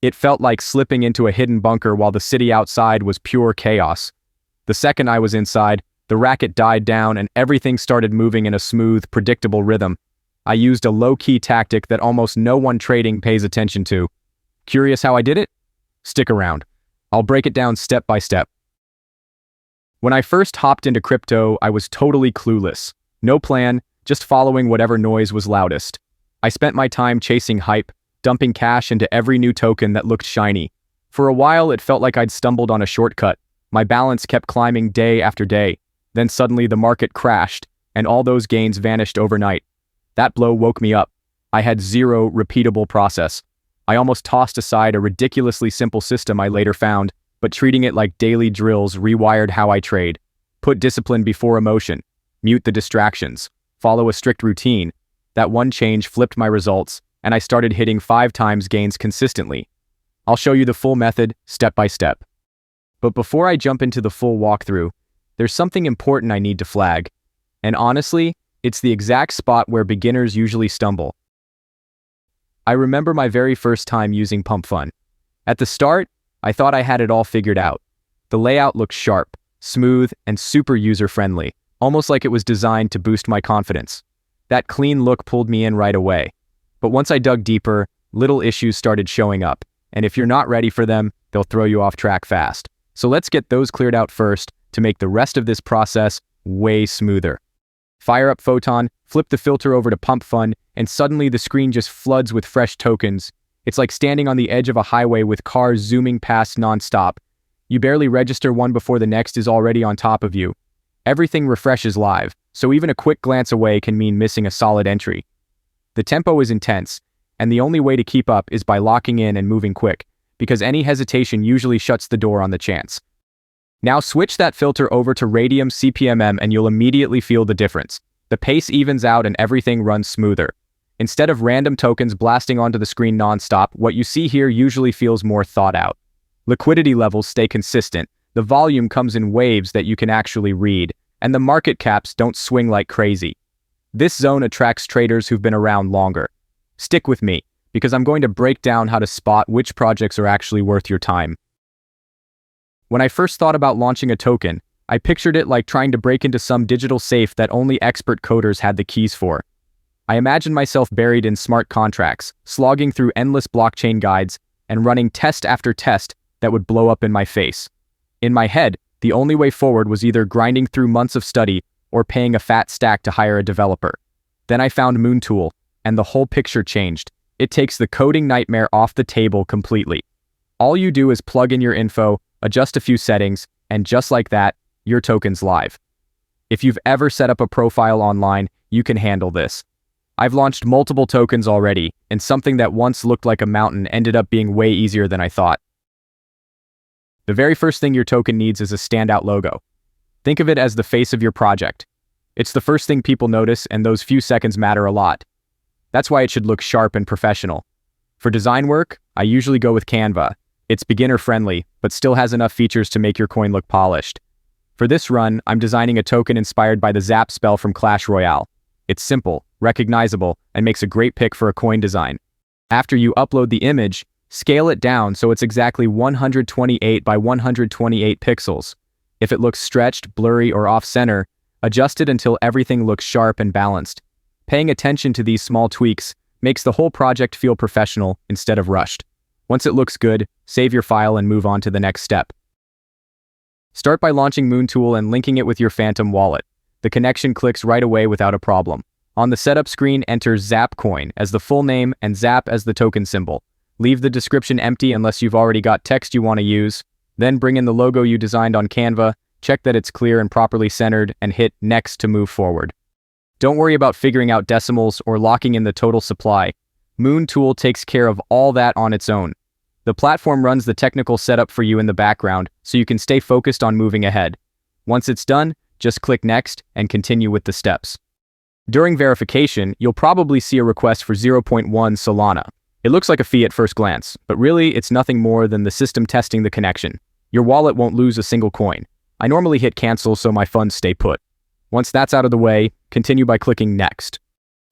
It felt like slipping into a hidden bunker while the city outside was pure chaos. The second I was inside, the racket died down and everything started moving in a smooth, predictable rhythm. I used a low-key tactic that almost no one trading pays attention to. Curious how I did it? Stick around. I'll break it down step by step. When I first hopped into crypto, I was totally clueless. No plan, just following whatever noise was loudest. I spent my time chasing hype, dumping cash into every new token that looked shiny. For a while, it felt like I'd stumbled on a shortcut. My balance kept climbing day after day. Then suddenly the market crashed, and all those gains vanished overnight. That blow woke me up. I had zero repeatable process. I almost tossed aside a ridiculously simple system I later found, but treating it like daily drills rewired how I trade. Put discipline before emotion. Mute the distractions. Follow a strict routine. That one change flipped my results, and I started hitting 5 times gains consistently. I'll show you the full method, step by step. But before I jump into the full walkthrough, there's something important I need to flag. And honestly, it's the exact spot where beginners usually stumble. I remember my very first time using Pump Fun. At the start, I thought I had it all figured out. The layout looked sharp, smooth, and super user-friendly, almost like it was designed to boost my confidence. That clean look pulled me in right away. But once I dug deeper, little issues started showing up, and if you're not ready for them, they'll throw you off track fast. So let's get those cleared out first to make the rest of this process way smoother. Fire up Photon, flip the filter over to Pump Fun, and suddenly the screen just floods with fresh tokens. It's like standing on the edge of a highway with cars zooming past non-stop. You barely register one before the next is already on top of you. Everything refreshes live, so even a quick glance away can mean missing a solid entry. The tempo is intense, and the only way to keep up is by locking in and moving quick, because any hesitation usually shuts the door on the chance. Now switch that filter over to Raydium CPMM and you'll immediately feel the difference. The pace evens out and everything runs smoother. Instead of random tokens blasting onto the screen non-stop, what you see here usually feels more thought out. Liquidity levels stay consistent, the volume comes in waves that you can actually read, and the market caps don't swing like crazy. This zone attracts traders who've been around longer. Stick with me, because I'm going to break down how to spot which projects are actually worth your time. When I first thought about launching a token, I pictured it like trying to break into some digital safe that only expert coders had the keys for. I imagined myself buried in smart contracts, slogging through endless blockchain guides, and running test after test that would blow up in my face. In my head, the only way forward was either grinding through months of study or paying a fat stack to hire a developer. Then I found MoonTool, and the whole picture changed. It takes the coding nightmare off the table completely. All you do is plug in your info, adjust a few settings, and just like that, your token's live. If you've ever set up a profile online, you can handle this. I've launched multiple tokens already, and something that once looked like a mountain ended up being way easier than I thought. The very first thing your token needs is a standout logo. Think of it as the face of your project. It's the first thing people notice, and those few seconds matter a lot. That's why it should look sharp and professional. For design work, I usually go with Canva. It's beginner-friendly, but still has enough features to make your coin look polished. For this run, I'm designing a token inspired by the Zap spell from Clash Royale. It's simple, recognizable, and makes a great pick for a coin design. After you upload the image, scale it down so it's exactly 128 by 128 pixels. If it looks stretched, blurry, or off-center, adjust it until everything looks sharp and balanced. Paying attention to these small tweaks makes the whole project feel professional instead of rushed. Once it looks good, save your file and move on to the next step. Start by launching MoonTool and linking it with your Phantom wallet. The connection clicks right away without a problem. On the setup screen, enter ZapCoin as the full name and Zap as the token symbol. Leave the description empty unless you've already got text you want to use. Then bring in the logo you designed on Canva, check that it's clear and properly centered, and hit Next to move forward. Don't worry about figuring out decimals or locking in the total supply. MoonTool takes care of all that on its own. The platform runs the technical setup for you in the background, so you can stay focused on moving ahead. Once it's done, just click Next and continue with the steps. During verification, you'll probably see a request for 0.1 Solana. It looks like a fee at first glance, but really it's nothing more than the system testing the connection. Your wallet won't lose a single coin. I normally hit cancel so my funds stay put. Once that's out of the way, continue by clicking Next.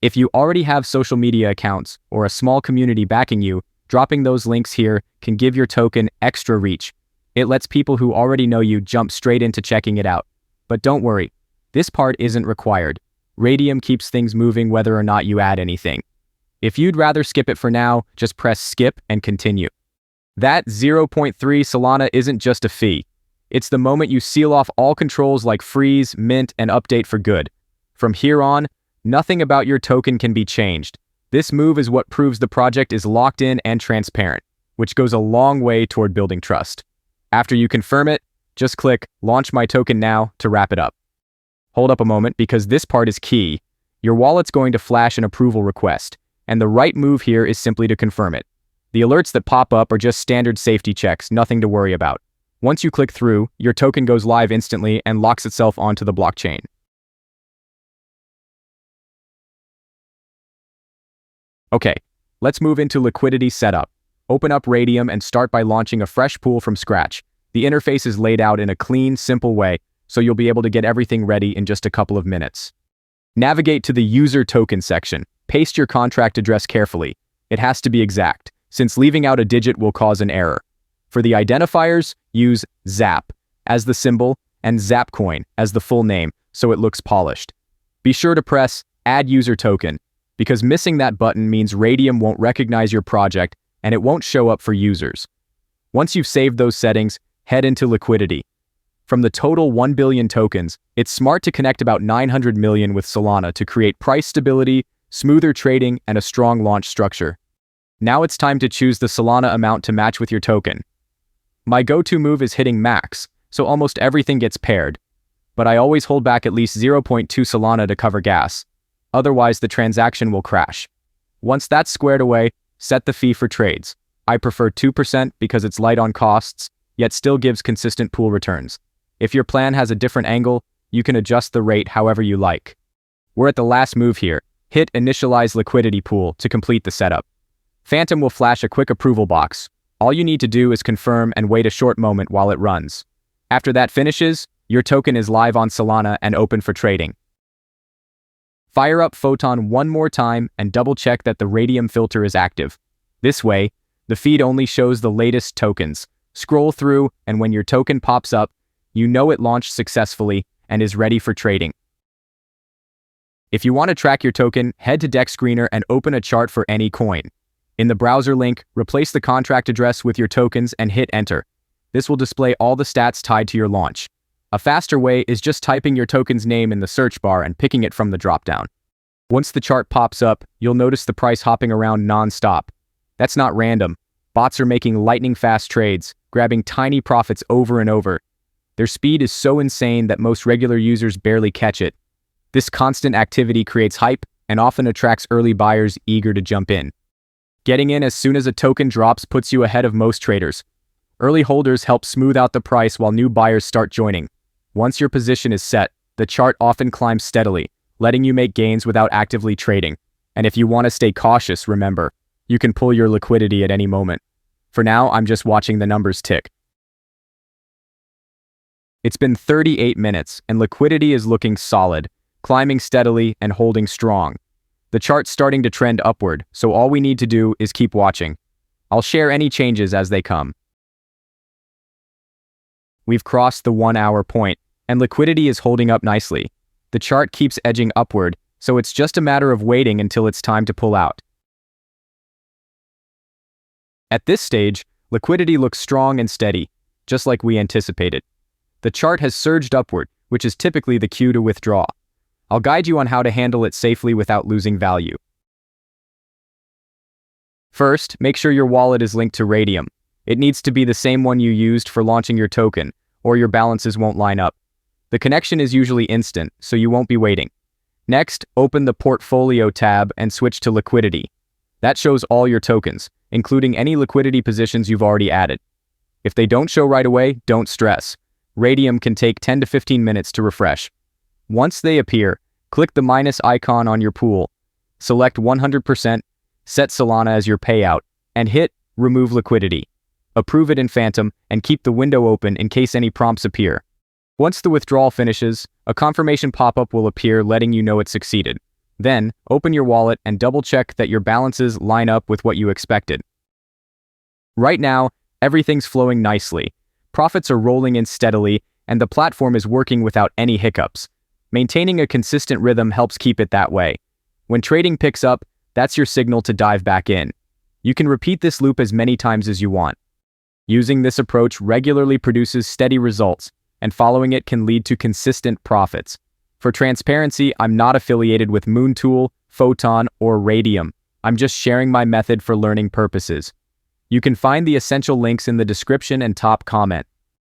If you already have social media accounts or a small community backing you, Dropping those links here can give your token extra reach. It lets people who already know you jump straight into checking it out. But don't worry, this part isn't required. Raydium keeps things moving whether or not you add anything. If you'd rather skip it for now, just press skip and continue. That 0.3 Solana isn't just a fee. It's the moment you seal off all controls like freeze, mint, and update for good. From here on, nothing about your token can be changed. This move is what proves the project is locked in and transparent, which goes a long way toward building trust. After you confirm it, just click Launch My Token Now to wrap it up. Hold up a moment because this part is key. Your wallet's going to flash an approval request, and the right move here is simply to confirm it. The alerts that pop up are just standard safety checks, nothing to worry about. Once you click through, your token goes live instantly and locks itself onto the blockchain. Okay, let's move into liquidity setup. Open up Raydium and start by launching a fresh pool from scratch. The interface is laid out in a clean, simple way, so you'll be able to get everything ready in just a couple of minutes. Navigate to the user token section. Paste your contract address carefully. It has to be exact, since leaving out a digit will cause an error. For the identifiers, use ZAP as the symbol and ZapCoin as the full name, so it looks polished. Be sure to press Add User Token, because missing that button means Raydium won't recognize your project and it won't show up for users. Once you've saved those settings, head into liquidity. From the total 1 billion tokens, it's smart to connect about 900 million with Solana to create price stability, smoother trading, and a strong launch structure. Now it's time to choose the Solana amount to match with your token. My go-to move is hitting max, so almost everything gets paired. But I always hold back at least 0.2 Solana to cover gas. Otherwise, the transaction will crash. Once that's squared away, set the fee for trades. I prefer 2% because it's light on costs, yet still gives consistent pool returns. If your plan has a different angle, you can adjust the rate however you like. We're at the last move here. Hit Initialize Liquidity Pool to complete the setup. Phantom will flash a quick approval box. All you need to do is confirm and wait a short moment while it runs. After that finishes, your token is live on Solana and open for trading. Fire up Photon one more time and double-check that the Raydium filter is active. This way, the feed only shows the latest tokens. Scroll through, and when your token pops up, you know it launched successfully and is ready for trading. If you want to track your token, head to DEXScreener and open a chart for any coin. In the browser link, replace the contract address with your tokens and hit enter. This will display all the stats tied to your launch. A faster way is just typing your token's name in the search bar and picking it from the dropdown. Once the chart pops up, you'll notice the price hopping around non-stop. That's not random. Bots are making lightning-fast trades, grabbing tiny profits over and over. Their speed is so insane that most regular users barely catch it. This constant activity creates hype and often attracts early buyers eager to jump in. Getting in as soon as a token drops puts you ahead of most traders. Early holders help smooth out the price while new buyers start joining. Once your position is set, the chart often climbs steadily, letting you make gains without actively trading. And if you want to stay cautious, remember, you can pull your liquidity at any moment. For now, I'm just watching the numbers tick. It's been 38 minutes, and liquidity is looking solid, climbing steadily and holding strong. The chart's starting to trend upward, so all we need to do is keep watching. I'll share any changes as they come. We've crossed the 1 hour point, and liquidity is holding up nicely. The chart keeps edging upward, so it's just a matter of waiting until it's time to pull out. At this stage, liquidity looks strong and steady, just like we anticipated. The chart has surged upward, which is typically the cue to withdraw. I'll guide you on how to handle it safely without losing value. First, make sure your wallet is linked to Raydium. It needs to be the same one you used for launching your token, or your balances won't line up. The connection is usually instant, so you won't be waiting. Next, open the Portfolio tab and switch to Liquidity. That shows all your tokens, including any liquidity positions you've already added. If they don't show right away, don't stress. Raydium can take 10 to 15 minutes to refresh. Once they appear, click the minus icon on your pool, select 100%, set Solana as your payout, and hit Remove Liquidity. Approve it in Phantom and keep the window open in case any prompts appear. Once the withdrawal finishes, a confirmation pop-up will appear letting you know it succeeded. Then, open your wallet and double-check that your balances line up with what you expected. Right now, everything's flowing nicely. Profits are rolling in steadily, and the platform is working without any hiccups. Maintaining a consistent rhythm helps keep it that way. When trading picks up, that's your signal to dive back in. You can repeat this loop as many times as you want. Using this approach regularly produces steady results, and following it can lead to consistent profits. For transparency, I'm not affiliated with MoonTool, Photon, or Raydium. I'm just sharing my method for learning purposes. You can find the essential links in the description and top comment.